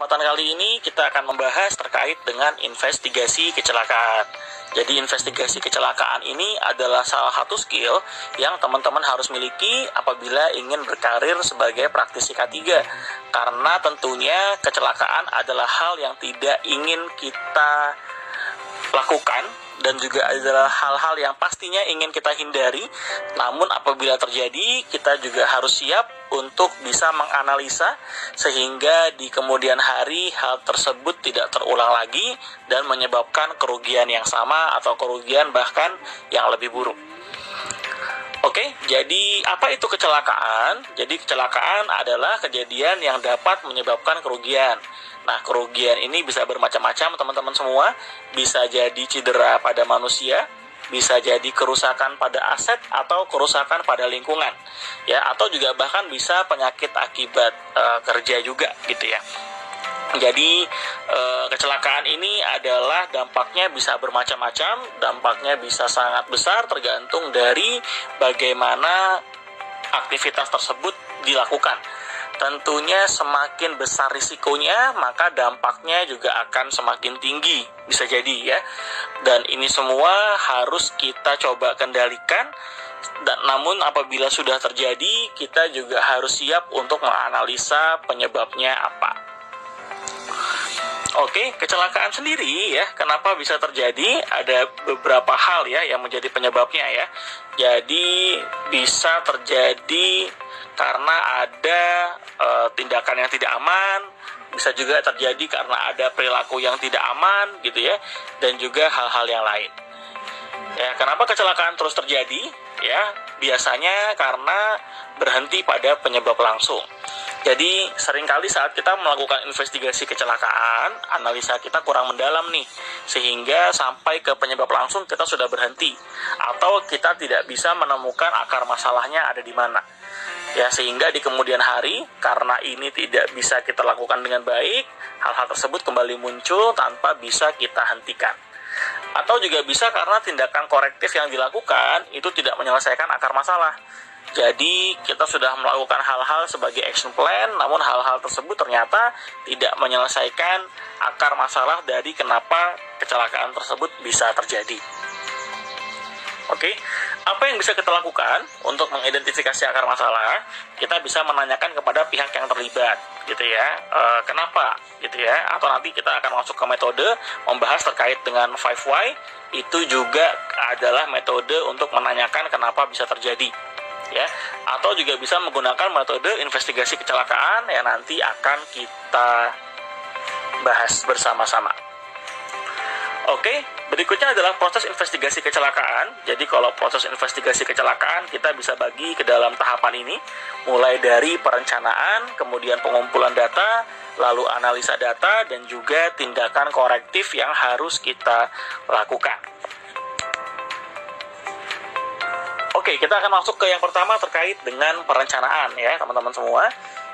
Kesempatan kali ini kita akan membahas terkait dengan investigasi kecelakaan. Jadi investigasi kecelakaan ini adalah salah satu skill yang teman-teman harus miliki apabila ingin berkarir sebagai praktisi K3. Karena tentunya kecelakaan adalah hal yang tidak ingin kita lakukan dan juga adalah hal-hal yang pastinya ingin kita hindari. Namun apabila terjadi, kita juga harus siap untuk bisa menganalisa sehingga di kemudian hari hal tersebut tidak terulang lagi dan menyebabkan kerugian yang sama atau kerugian bahkan yang lebih buruk. Oke, jadi apa itu kecelakaan? Jadi kecelakaan adalah kejadian yang dapat menyebabkan kerugian. Nah, kerugian ini bisa bermacam-macam teman-teman semua. Bisa jadi cedera pada manusia, bisa jadi kerusakan pada aset atau kerusakan pada lingkungan. Ya, atau juga bahkan bisa penyakit akibat kerja juga gitu ya. Jadi kecelakaan ini adalah dampaknya bisa bermacam-macam, dampaknya bisa sangat besar tergantung dari bagaimana aktivitas tersebut dilakukan. Tentunya semakin besar risikonya, maka dampaknya juga akan semakin tinggi, bisa jadi ya. Dan ini semua harus kita coba kendalikan. Dan namun apabila sudah terjadi, kita juga harus siap untuk menganalisa penyebabnya apa. Oke, kecelakaan sendiri ya, kenapa bisa terjadi? Ada beberapa hal ya yang menjadi penyebabnya ya. Jadi bisa terjadi karena ada tindakan yang tidak aman, bisa juga terjadi karena ada perilaku yang tidak aman gitu ya, dan juga hal-hal yang lain. Ya, kenapa kecelakaan terus terjadi? Ya, biasanya karena berhenti pada penyebab langsung. Jadi seringkali saat kita melakukan investigasi kecelakaan, analisa kita kurang mendalam nih, sehingga sampai ke penyebab langsung kita sudah berhenti, atau kita tidak bisa menemukan akar masalahnya ada di mana. Ya, sehingga di kemudian hari, karena ini tidak bisa kita lakukan dengan baik, hal-hal tersebut kembali muncul tanpa bisa kita hentikan. Atau juga bisa karena tindakan korektif yang dilakukan itu tidak menyelesaikan akar masalah. Jadi kita sudah melakukan hal-hal sebagai action plan, namun hal-hal tersebut ternyata tidak menyelesaikan akar masalah dari kenapa kecelakaan tersebut bisa terjadi. Oke, apa yang bisa kita lakukan untuk mengidentifikasi akar masalah? Kita bisa menanyakan kepada pihak yang terlibat, gitu ya. Kenapa, gitu ya? Atau nanti kita akan masuk ke metode membahas terkait dengan 5 why. Itu juga adalah metode untuk menanyakan kenapa bisa terjadi. Ya, atau juga bisa menggunakan metode investigasi kecelakaan yang nanti akan kita bahas bersama-sama. Oke, berikutnya adalah proses investigasi kecelakaan. Jadi kalau proses investigasi kecelakaan kita bisa bagi ke dalam tahapan ini, mulai dari perencanaan, kemudian pengumpulan data, lalu analisa data, dan juga tindakan korektif yang harus kita lakukan. Oke, kita akan masuk ke yang pertama terkait dengan perencanaan ya teman-teman semua.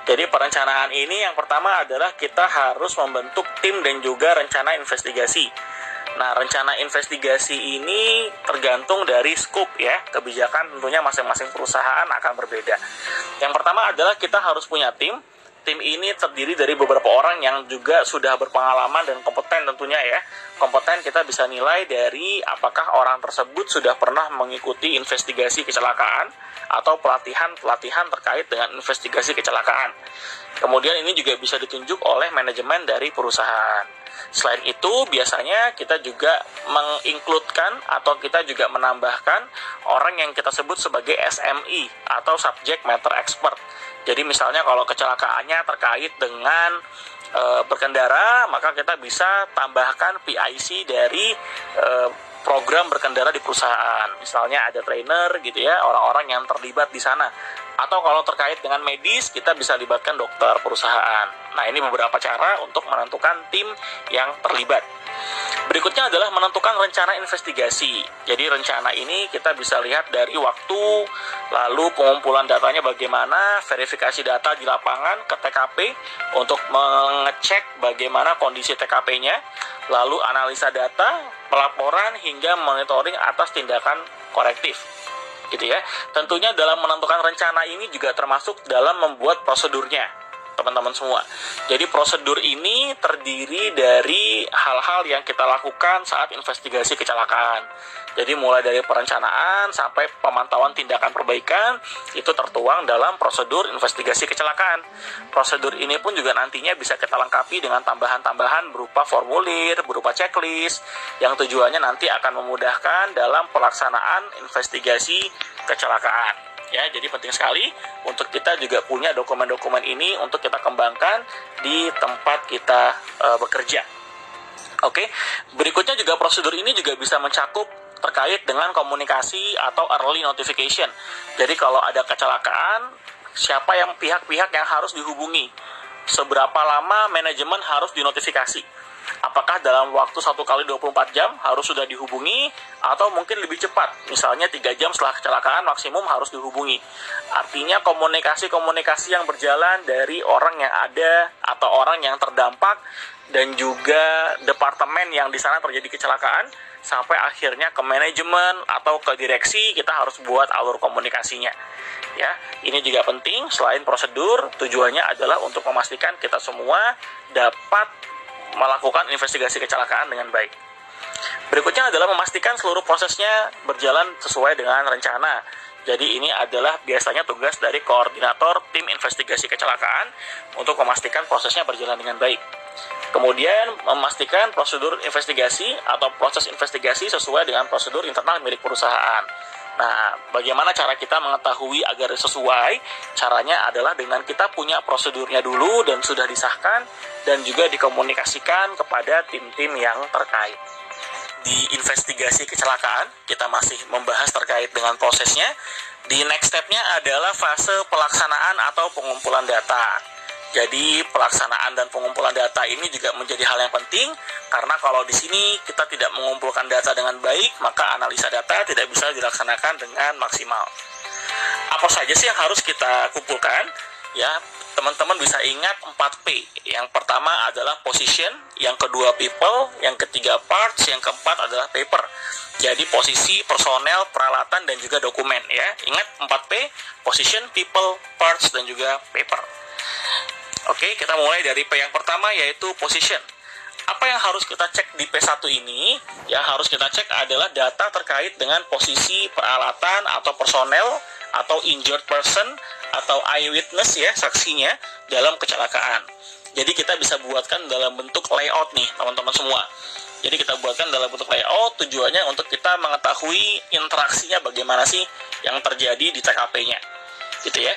Jadi perencanaan ini yang pertama adalah kita harus membentuk tim dan juga rencana investigasi. Nah, rencana investigasi ini tergantung dari scope ya, kebijakan tentunya masing-masing perusahaan akan berbeda. Yang pertama adalah kita harus punya tim. Tim ini terdiri dari beberapa orang yang juga sudah berpengalaman dan kompeten tentunya ya. Kompeten kita bisa nilai dari apakah orang tersebut sudah pernah mengikuti investigasi kecelakaan atau pelatihan-pelatihan terkait dengan investigasi kecelakaan. Kemudian ini juga bisa ditunjuk oleh manajemen dari perusahaan. Selain itu, biasanya kita juga menginkludkan atau kita juga menambahkan orang yang kita sebut sebagai SME atau Subject Matter Expert. Jadi misalnya kalau kecelakaannya terkait dengan berkendara, maka kita bisa tambahkan PIC dari program berkendara di perusahaan. Misalnya ada trainer gitu ya, orang-orang yang terlibat di sana. Atau kalau terkait dengan medis, kita bisa libatkan dokter perusahaan. Nah, ini beberapa cara untuk menentukan tim yang terlibat. Berikutnya adalah menentukan rencana investigasi. Jadi rencana ini kita bisa lihat dari waktu, lalu pengumpulan datanya bagaimana, verifikasi data di lapangan ke TKP untuk mengecek bagaimana kondisi TKP-nya, lalu analisa data, pelaporan, hingga monitoring atas tindakan korektif. Gitu ya. Tentunya dalam menentukan rencana ini juga termasuk dalam membuat prosedurnya. teman-teman semua. Jadi prosedur ini terdiri dari hal-hal yang kita lakukan saat investigasi kecelakaan. Jadi mulai dari perencanaan sampai pemantauan tindakan perbaikan itu tertuang dalam prosedur investigasi kecelakaan. Prosedur ini pun juga nantinya bisa kita lengkapi dengan tambahan-tambahan berupa formulir, berupa checklist yang tujuannya nanti akan memudahkan dalam pelaksanaan investigasi kecelakaan. Ya, jadi penting sekali untuk kita juga punya dokumen-dokumen ini untuk kita kembangkan di tempat kita bekerja. Oke, berikutnya juga prosedur ini juga bisa mencakup terkait dengan komunikasi atau early notification. Jadi kalau ada kecelakaan, siapa yang pihak-pihak yang harus dihubungi? Seberapa lama manajemen harus dinotifikasi? Apakah dalam waktu 1 kali 24 jam harus sudah dihubungi atau mungkin lebih cepat, misalnya 3 jam setelah kecelakaan maksimum harus dihubungi. Artinya komunikasi-komunikasi yang berjalan dari orang yang ada atau orang yang terdampak dan juga departemen yang di sana terjadi kecelakaan sampai akhirnya ke manajemen atau ke direksi, kita harus buat alur komunikasinya. Ya, ini juga penting. Selain prosedur, tujuannya adalah untuk memastikan kita semua dapat melakukan investigasi kecelakaan dengan baik. Berikutnya adalah memastikan seluruh prosesnya berjalan sesuai dengan rencana. Jadi ini adalah biasanya tugas dari koordinator tim investigasi kecelakaan untuk memastikan prosesnya berjalan dengan baik. Kemudian memastikan prosedur investigasi atau proses investigasi sesuai dengan prosedur internal milik perusahaan. Nah, bagaimana cara kita mengetahui agar sesuai? Caranya adalah dengan kita punya prosedurnya dulu dan sudah disahkan dan juga dikomunikasikan kepada tim-tim yang terkait. Di investigasi kecelakaan, kita masih membahas terkait dengan prosesnya. Di next step-nya adalah fase pelaksanaan atau pengumpulan data. Jadi pelaksanaan dan pengumpulan data ini juga menjadi hal yang penting karena kalau di sini kita tidak mengumpulkan data dengan baik, maka analisa data tidak bisa dilaksanakan dengan maksimal. Apa saja sih yang harus kita kumpulkan? Ya, teman-teman bisa ingat 4P. Yang pertama adalah position, yang kedua people, yang ketiga parts, yang keempat adalah paper. Jadi posisi, personel, peralatan, dan juga dokumen ya. Ingat 4P, position, people, parts, dan juga paper. Oke, kita mulai dari P yang pertama yaitu position. Apa yang harus kita cek di P1 ini? Yang harus kita cek adalah data terkait dengan posisi peralatan atau personel atau injured person atau eyewitness ya, saksinya dalam kecelakaan. Jadi kita bisa buatkan dalam bentuk layout nih, teman-teman semua. Jadi kita buatkan dalam bentuk layout, tujuannya untuk kita mengetahui interaksinya bagaimana sih yang terjadi di TKP-nya. Gitu ya.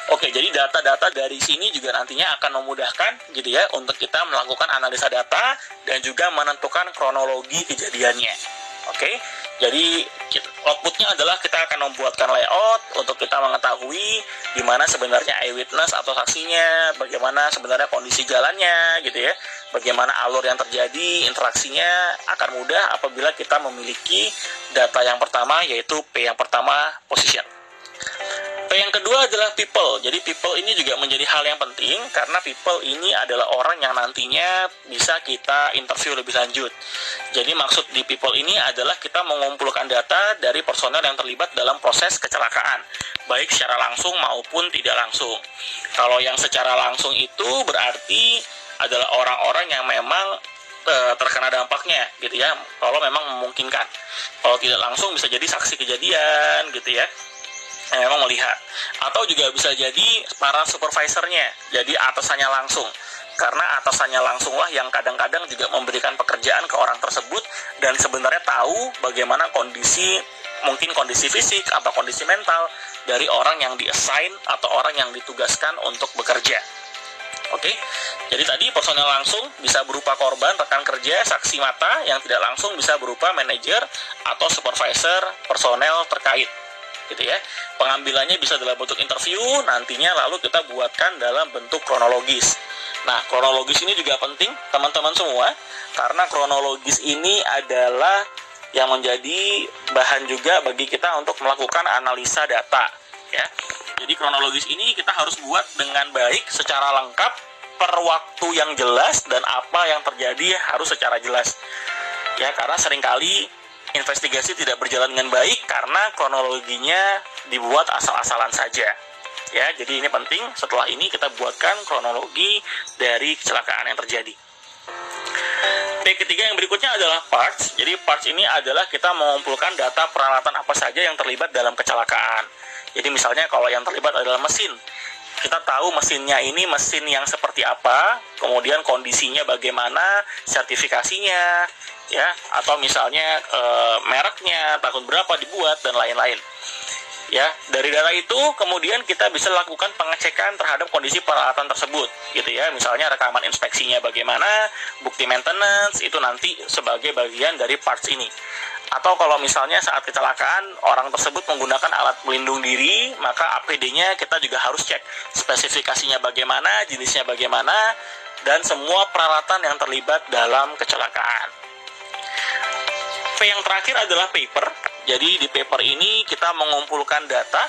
Oke, jadi data-data dari sini juga nantinya akan memudahkan gitu ya untuk kita melakukan analisa data dan juga menentukan kronologi kejadiannya. Oke, jadi outputnya adalah kita akan membuatkan layout untuk kita mengetahui di mana sebenarnya eyewitness atau saksinya, bagaimana sebenarnya kondisi jalannya gitu ya, bagaimana alur yang terjadi, interaksinya akan mudah apabila kita memiliki data yang pertama yaitu P yang pertama, position. P yang kedua adalah people. Jadi people ini juga menjadi hal yang penting karena people ini adalah orang yang nantinya bisa kita interview lebih lanjut. Jadi maksud di people ini adalah kita mengumpulkan data dari personel yang terlibat dalam proses kecelakaan, baik secara langsung maupun tidak langsung. Kalau yang secara langsung itu berarti adalah orang-orang yang memang terkena dampaknya gitu ya, kalau memang memungkinkan. Kalau tidak langsung bisa jadi saksi kejadian gitu ya, memang melihat, atau juga bisa jadi para supervisornya, jadi atasannya langsung, karena atasannya langsunglah yang kadang-kadang juga memberikan pekerjaan ke orang tersebut dan sebenarnya tahu bagaimana kondisi, mungkin kondisi fisik atau kondisi mental dari orang yang di-assign atau orang yang ditugaskan untuk bekerja. Oke, jadi tadi personel langsung bisa berupa korban, rekan kerja, saksi mata, yang tidak langsung bisa berupa manajer atau supervisor personel terkait. Gitu ya. Pengambilannya bisa dalam bentuk interview, nantinya lalu kita buatkan dalam bentuk kronologis. Nah, kronologis ini juga penting teman-teman semua, karena kronologis ini adalah yang menjadi bahan juga bagi kita untuk melakukan analisa data ya. Jadi kronologis ini kita harus buat dengan baik secara lengkap per waktu yang jelas dan apa yang terjadi harus secara jelas. Ya, karena seringkali investigasi tidak berjalan dengan baik karena kronologinya dibuat asal-asalan saja. Ya, jadi ini penting. Setelah ini kita buatkan kronologi dari kecelakaan yang terjadi. P ketiga yang berikutnya adalah parts. Jadi parts ini adalah kita mengumpulkan data peralatan apa saja yang terlibat dalam kecelakaan. Jadi misalnya kalau yang terlibat adalah mesin, kita tahu mesinnya ini mesin yang seperti apa, kemudian kondisinya bagaimana, sertifikasinya, ya, atau misalnya mereknya, tahun berapa dibuat dan lain-lain. Ya, dari data itu kemudian kita bisa lakukan pengecekan terhadap kondisi peralatan tersebut, gitu ya. Misalnya rekaman inspeksinya bagaimana, bukti maintenance itu nanti sebagai bagian dari parts ini. Atau kalau misalnya saat kecelakaan orang tersebut menggunakan alat pelindung diri, maka APD-nya kita juga harus cek spesifikasinya bagaimana, jenisnya bagaimana, dan semua peralatan yang terlibat dalam kecelakaan. P yang terakhir adalah paper. Jadi di paper ini kita mengumpulkan data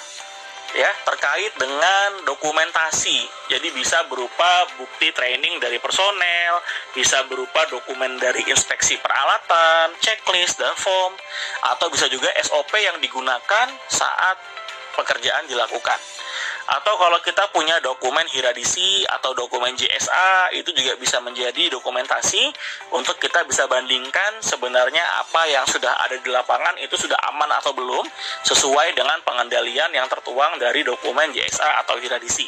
ya terkait dengan dokumentasi. Jadi bisa berupa bukti training dari personel, bisa berupa dokumen dari inspeksi peralatan, checklist dan form, atau bisa juga SOP yang digunakan saat pekerjaan dilakukan. Atau kalau kita punya dokumen hiradisi atau dokumen JSA, itu juga bisa menjadi dokumentasi untuk kita bisa bandingkan sebenarnya apa yang sudah ada di lapangan itu sudah aman atau belum, sesuai dengan pengendalian yang tertuang dari dokumen JSA atau hiradisi.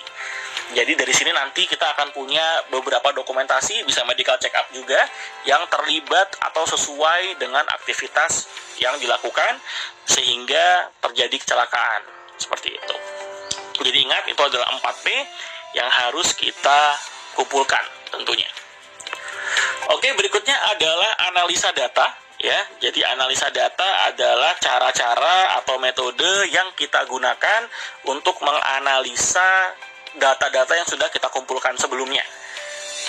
Jadi dari sini nanti kita akan punya beberapa dokumentasi, bisa medical check up juga, yang terlibat atau sesuai dengan aktivitas yang dilakukan sehingga terjadi kecelakaan. Seperti itu. Jadi ingat, itu adalah 4P yang harus kita kumpulkan tentunya. Oke, berikutnya adalah analisa data. Ya, jadi analisa data adalah cara-cara atau metode yang kita gunakan untuk menganalisa data-data yang sudah kita kumpulkan sebelumnya.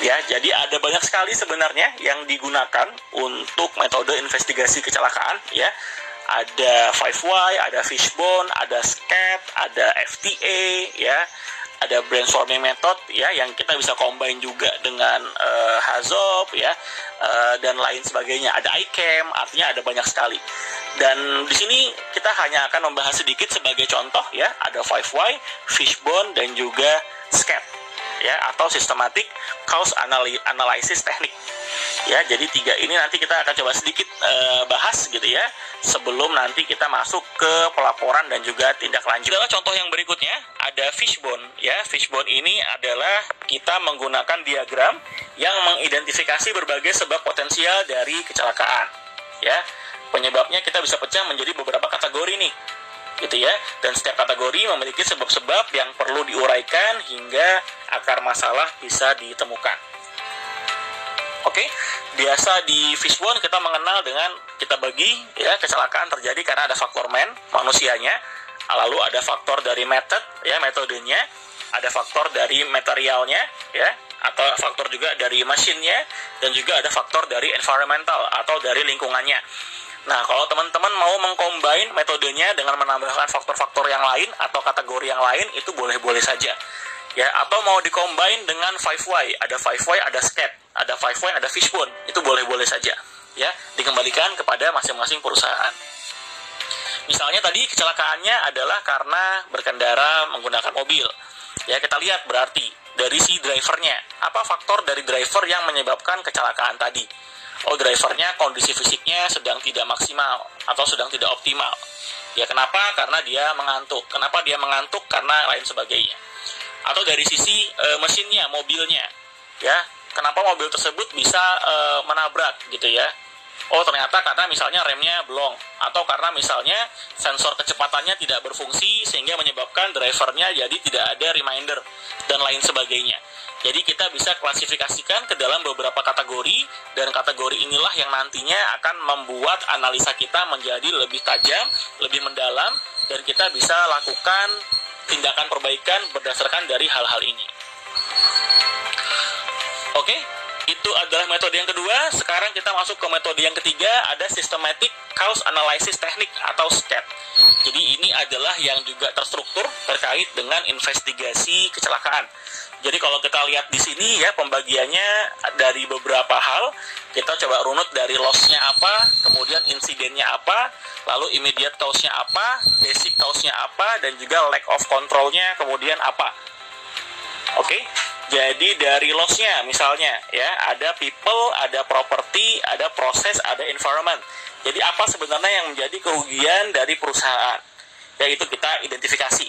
Ya, jadi ada banyak sekali sebenarnya yang digunakan untuk metode investigasi kecelakaan. Ya, ada 5Y, ada Fishbone, ada SCAT, ada FTA, ya, ada brainstorming method, ya, yang kita bisa combine juga dengan HAZOP, ya, dan lain sebagainya. Ada ICAM, artinya ada banyak sekali. Dan di sini kita hanya akan membahas sedikit sebagai contoh, ya, ada 5Y, Fishbone, dan juga SCAT, ya, atau Systematic Cause Analysis Technique. Ya, jadi 3 ini nanti kita akan coba sedikit bahas gitu ya, sebelum nanti kita masuk ke pelaporan dan juga tindak lanjut. Adalah contoh yang berikutnya, ada Fishbone. Ya, Fishbone ini adalah kita menggunakan diagram yang mengidentifikasi berbagai sebab potensial dari kecelakaan. Ya, penyebabnya kita bisa pecah menjadi beberapa kategori nih, gitu ya. Dan setiap kategori memiliki sebab-sebab yang perlu diuraikan hingga akar masalah bisa ditemukan. Oke, biasa di Fishbone kita mengenal dengan kita bagi ya kecelakaan terjadi karena ada faktor manusianya, lalu ada faktor dari metodenya, ada faktor dari materialnya ya, atau faktor juga dari mesinnya, dan juga ada faktor dari environmental atau dari lingkungannya. Nah, kalau teman-teman mau mengcombine metodenya dengan menambahkan faktor-faktor yang lain atau kategori yang lain, itu boleh-boleh saja. Ya, atau mau dikombin dengan 5Y, ada 5Y, ada SCAT, ada 5Y, ada Fishbone, itu boleh-boleh saja. Ya, dikembalikan kepada masing-masing perusahaan. Misalnya tadi kecelakaannya adalah karena berkendara menggunakan mobil. Ya, kita lihat berarti dari si drivernya, apa faktor dari driver yang menyebabkan kecelakaan tadi? Oh, drivernya kondisi fisiknya sedang tidak maksimal atau sedang tidak optimal. Ya, kenapa? Karena dia mengantuk. Kenapa dia mengantuk? Karena lain sebagainya. Atau dari sisi mesinnya, mobilnya, ya, kenapa mobil tersebut bisa menabrak gitu ya? Oh, ternyata karena misalnya remnya blong, atau karena misalnya sensor kecepatannya tidak berfungsi sehingga menyebabkan drivernya jadi tidak ada reminder dan lain sebagainya. Jadi kita bisa klasifikasikan ke dalam beberapa kategori, dan kategori inilah yang nantinya akan membuat analisa kita menjadi lebih tajam, lebih mendalam, dan kita bisa lakukan tindakan perbaikan berdasarkan dari hal-hal ini. Oke, itu adalah metode yang kedua. Sekarang kita masuk ke metode yang ketiga, ada systematic cause analysis teknik atau SCAT. Jadi ini adalah yang juga terstruktur terkait dengan investigasi kecelakaan. Jadi kalau kita lihat di sini ya, pembagiannya dari beberapa hal. Kita coba runut dari loss-nya apa, kemudian insidennya apa, lalu immediate cause-nya apa, basic cause-nya apa, dan juga lack of control-nya kemudian apa. Oke, jadi dari loss-nya misalnya ya, ada people, ada property, ada proses, ada environment. Jadi apa sebenarnya yang menjadi kerugian dari perusahaan? Yaitu kita identifikasi.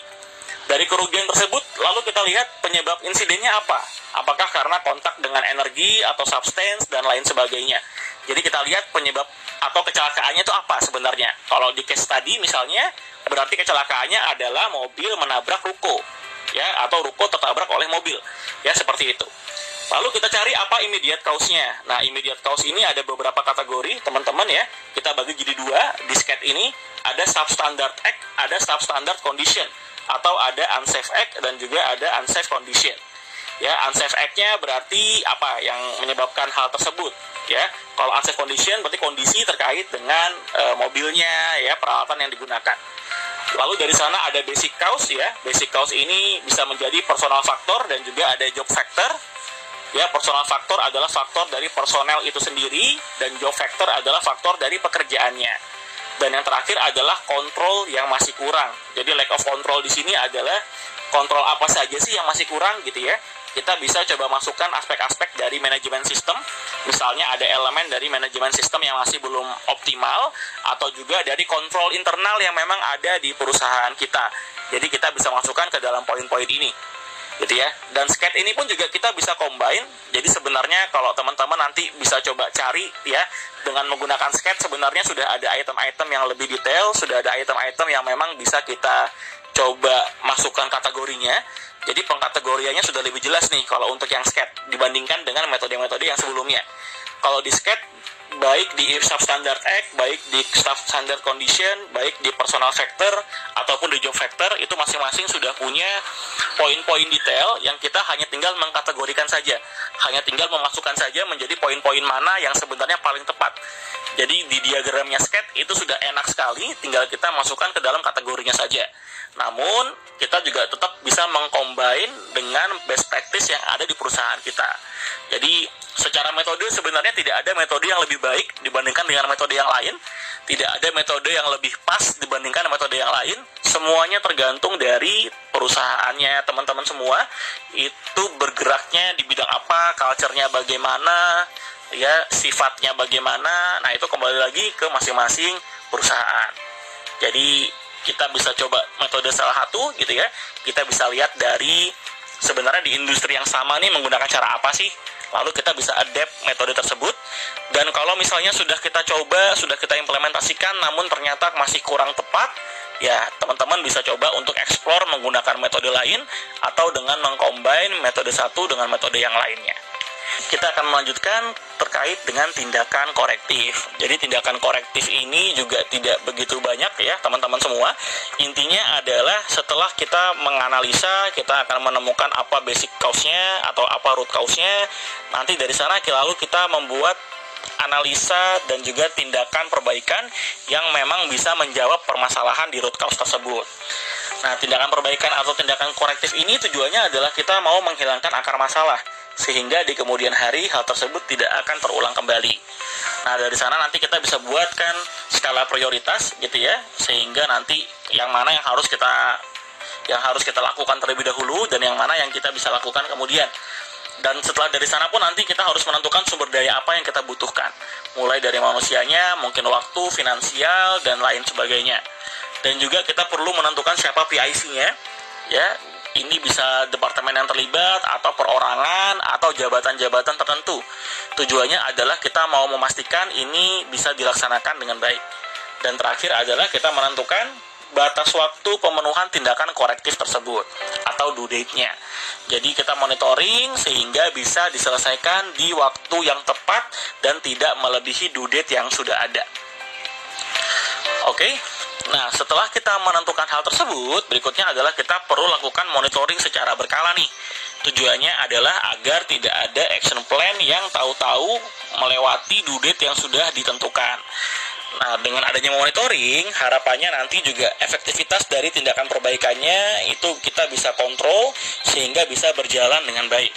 Dari kerugian tersebut, lalu kita lihat penyebab insidennya apa? Apakah karena kontak dengan energi atau substance dan lain sebagainya. Jadi kita lihat penyebab atau kecelakaannya itu apa sebenarnya. Kalau di case tadi misalnya, berarti kecelakaannya adalah mobil menabrak ruko, ya, atau ruko tertabrak oleh mobil, ya, seperti itu. Lalu kita cari apa immediate cause-nya. Nah, immediate cause ini ada beberapa kategori, teman-teman ya. Kita bagi jadi dua di SCAT ini. Ada substandard act, ada substandard condition, atau ada unsafe act dan juga ada unsafe condition. Ya, unsafe act-nya berarti apa yang menyebabkan hal tersebut, ya. Kalau unsafe condition berarti kondisi terkait dengan mobilnya, ya, peralatan yang digunakan. Lalu dari sana ada basic cause ya. Basic cause ini bisa menjadi personal factor dan juga ada job factor. Ya, personal factor adalah faktor dari personel itu sendiri dan job factor adalah faktor dari pekerjaannya. Dan yang terakhir adalah kontrol yang masih kurang. Jadi lack of control di sini adalah kontrol apa saja sih yang masih kurang gitu ya. Kita bisa coba masukkan aspek-aspek dari manajemen sistem. Misalnya ada elemen dari manajemen sistem yang masih belum optimal, atau juga dari kontrol internal yang memang ada di perusahaan kita. Jadi kita bisa masukkan ke dalam poin-poin ini, gitu ya. Dan SCAT ini pun juga kita bisa combine. Jadi sebenarnya kalau teman-teman nanti bisa coba cari ya, dengan menggunakan SCAT sebenarnya sudah ada item-item yang lebih detail, sudah ada item-item yang memang bisa kita coba masukkan kategorinya. Jadi pengkategoriannya sudah lebih jelas nih kalau untuk yang SCAT dibandingkan dengan metode-metode yang sebelumnya. Kalau di SCAT, baik di substandard act, baik di substandard condition, baik di personal factor ataupun di job factor, itu masing-masing sudah punya poin-poin detail yang kita hanya tinggal mengkategorikan saja, hanya tinggal memasukkan saja menjadi poin-poin mana yang sebenarnya paling tepat. Jadi di diagramnya SCAT itu sudah enak sekali, tinggal kita masukkan ke dalam kategorinya saja. Namun kita juga tetap bisa mengcombine dengan best practice yang ada di perusahaan kita. Jadi secara metode sebenarnya tidak ada metode yang lebih baik dibandingkan dengan metode yang lain. Tidak ada metode yang lebih pas dibandingkan metode yang lain. Semuanya tergantung dari perusahaannya teman-teman semua. Itu bergeraknya di bidang apa, culture-nya bagaimana, ya, sifatnya bagaimana. Nah, itu kembali lagi ke masing-masing perusahaan. Jadi kita bisa coba metode salah satu gitu ya. Kita bisa lihat dari sebenarnya di industri yang sama nih menggunakan cara apa sih. Lalu kita bisa adapt metode tersebut. Dan kalau misalnya sudah kita coba, sudah kita implementasikan namun ternyata masih kurang tepat, ya teman-teman bisa coba untuk explore menggunakan metode lain atau dengan mengcombine metode satu dengan metode yang lainnya. Kita akan melanjutkan terkait dengan tindakan korektif. Jadi tindakan korektif ini juga tidak begitu banyak ya teman-teman semua. Intinya adalah setelah kita menganalisa, kita akan menemukan apa basic cause-nya atau apa root cause-nya. Nanti dari sana lalu kita membuat analisa dan juga tindakan perbaikan yang memang bisa menjawab permasalahan di root cause tersebut. Nah, tindakan perbaikan atau tindakan korektif ini tujuannya adalah kita mau menghilangkan akar masalah, sehingga di kemudian hari hal tersebut tidak akan terulang kembali. Nah, dari sana nanti kita bisa buatkan skala prioritas gitu ya, sehingga nanti yang mana yang harus kita lakukan terlebih dahulu dan yang mana yang kita bisa lakukan kemudian. Dan setelah dari sana pun nanti kita harus menentukan sumber daya apa yang kita butuhkan, mulai dari manusianya, mungkin waktu, finansial, dan lain sebagainya. Dan juga kita perlu menentukan siapa PIC-nya ya. Ini bisa departemen yang terlibat, atau perorangan, atau jabatan-jabatan tertentu. Tujuannya adalah kita mau memastikan ini bisa dilaksanakan dengan baik. Dan terakhir adalah kita menentukan batas waktu pemenuhan tindakan korektif tersebut, atau due date-nya. Jadi kita monitoring sehingga bisa diselesaikan di waktu yang tepat dan tidak melebihi due date yang sudah ada. Oke. Nah, setelah kita menentukan hal tersebut, berikutnya adalah kita perlu lakukan monitoring secara berkala nih. Tujuannya adalah agar tidak ada action plan yang tahu-tahu melewati due date yang sudah ditentukan. Nah, dengan adanya monitoring, harapannya nanti juga efektivitas dari tindakan perbaikannya itu kita bisa kontrol sehingga bisa berjalan dengan baik.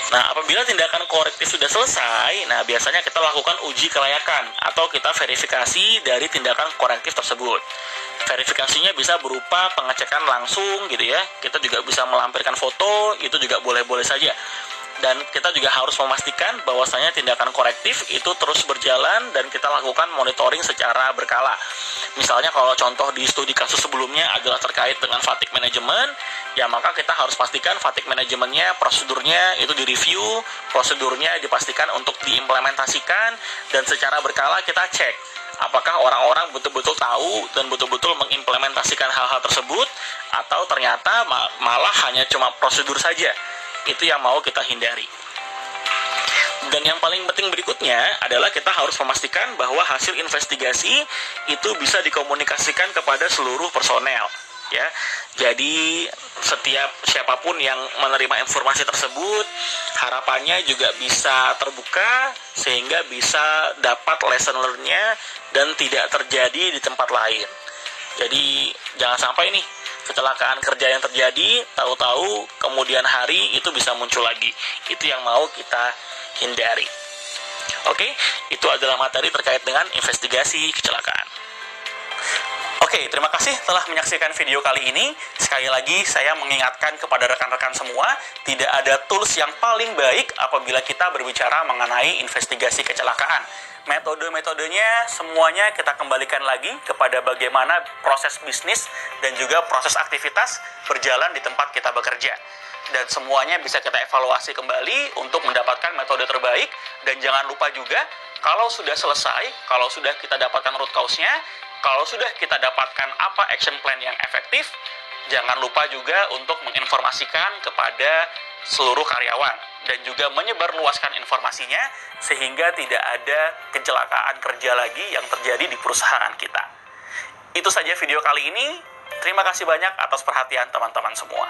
Nah, apabila tindakan korektif sudah selesai, nah biasanya kita lakukan uji kelayakan atau kita verifikasi dari tindakan korektif tersebut. Verifikasinya bisa berupa pengecekan langsung gitu ya. Kita juga bisa melampirkan foto, itu juga boleh-boleh saja. Dan kita juga harus memastikan bahwasanya tindakan korektif itu terus berjalan dan kita lakukan monitoring secara berkala. Misalnya kalau contoh di studi kasus sebelumnya adalah terkait dengan fatigue management, ya maka kita harus pastikan fatigue manajemennya, prosedurnya itu direview, prosedurnya dipastikan untuk diimplementasikan, dan secara berkala kita cek apakah orang-orang betul-betul tahu dan betul-betul mengimplementasikan hal-hal tersebut, atau ternyata malah hanya cuma prosedur saja. Itu yang mau kita hindari. Dan yang paling penting berikutnya adalah kita harus memastikan bahwa hasil investigasi itu bisa dikomunikasikan kepada seluruh personel. Ya, jadi setiap siapapun yang menerima informasi tersebut, harapannya juga bisa terbuka sehingga bisa dapat lesson learn-nya dan tidak terjadi di tempat lain. Jadi jangan sampai nih kecelakaan kerja yang terjadi, tahu-tahu kemudian hari itu bisa muncul lagi. Itu yang mau kita hindari. Oke, itu adalah materi terkait dengan investigasi kecelakaan. Oke, terima kasih telah menyaksikan video kali ini. Sekali lagi saya mengingatkan kepada rekan-rekan semua, tidak ada tools yang paling baik apabila kita berbicara mengenai investigasi kecelakaan. Metode-metodenya semuanya kita kembalikan lagi kepada bagaimana proses bisnis dan juga proses aktivitas berjalan di tempat kita bekerja. Dan semuanya bisa kita evaluasi kembali untuk mendapatkan metode terbaik. Dan jangan lupa juga, kalau sudah selesai, kalau sudah kita dapatkan root cause-nya, kalau sudah kita dapatkan apa action plan yang efektif, jangan lupa juga untuk menginformasikan kepada seluruh karyawan dan juga menyebarluaskan informasinya sehingga tidak ada kecelakaan kerja lagi yang terjadi di perusahaan kita. Itu saja video kali ini. Terima kasih banyak atas perhatian teman-teman semua.